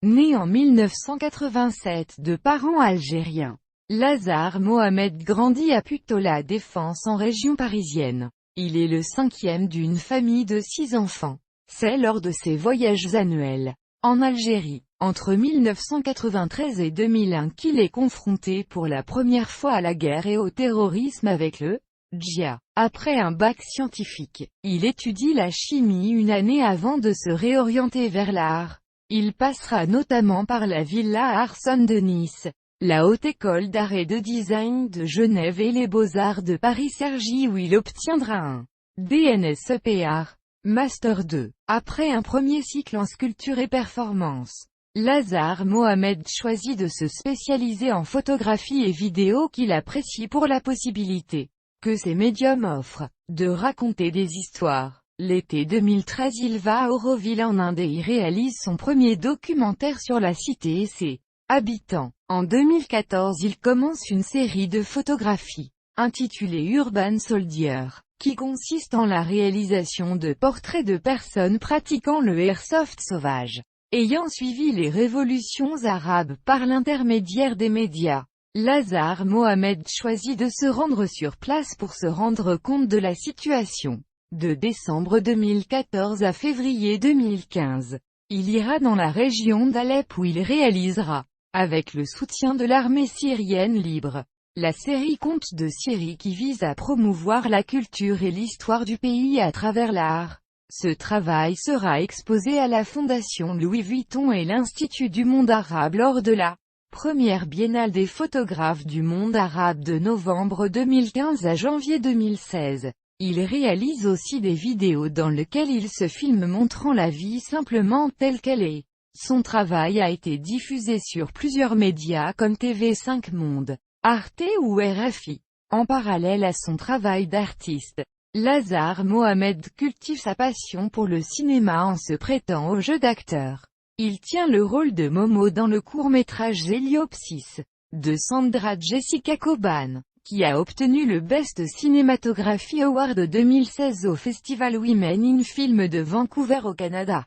Né en 1987 de parents algériens, Lazare Mohamed grandit à Puteaux-la-Défense en région parisienne. Il est le cinquième d'une famille de 6 enfants. C'est lors de ses voyages annuels en Algérie, entre 1993 et 2001 qu'il est confronté pour la première fois à la guerre et au terrorisme avec le djihad. Après un bac scientifique, il étudie la chimie une année avant de se réorienter vers l'art. Il passera notamment par la Villa Arson de Nice, la Haute École d'Art et de Design de Genève et les Beaux-Arts de Paris-Cergy où il obtiendra un DNSEPAR, Master 2. Après un premier cycle en sculpture et performance, Lazare Mohamed choisit de se spécialiser en photographie et vidéo qu'il apprécie pour la possibilité que ces médiums offrent de raconter des histoires. L'été 2013 il va à Auroville en Inde et y réalise son premier documentaire sur la cité et ses habitants. En 2014 il commence une série de photographies, intitulée Urban Soldier, qui consiste en la réalisation de portraits de personnes pratiquant le airsoft sauvage, ayant suivi les révolutions arabes par l'intermédiaire des médias. Lazare Mohamed choisit de se rendre sur place pour se rendre compte de la situation. De décembre 2014 à février 2015, il ira dans la région d'Alep où il réalisera, avec le soutien de l'armée syrienne libre, la série Contes de Syrie qui vise à promouvoir la culture et l'histoire du pays à travers l'art. Ce travail sera exposé à la Fondation Louis Vuitton et l'Institut du monde arabe lors de la première biennale des photographes du monde arabe de novembre 2015 à janvier 2016. Il réalise aussi des vidéos dans lesquelles il se filme montrant la vie simplement telle qu'elle est. Son travail a été diffusé sur plusieurs médias comme TV5 Monde, Arte ou RFI. En parallèle à son travail d'artiste, Lazare Mohamed cultive sa passion pour le cinéma en se prêtant au jeu d'acteur. Il tient le rôle de Momo dans le court-métrage Héliopsis, de Sandra Jessica Coban, qui a obtenu le Best Cinematography Award 2016 au Festival Women in Film de Vancouver au Canada.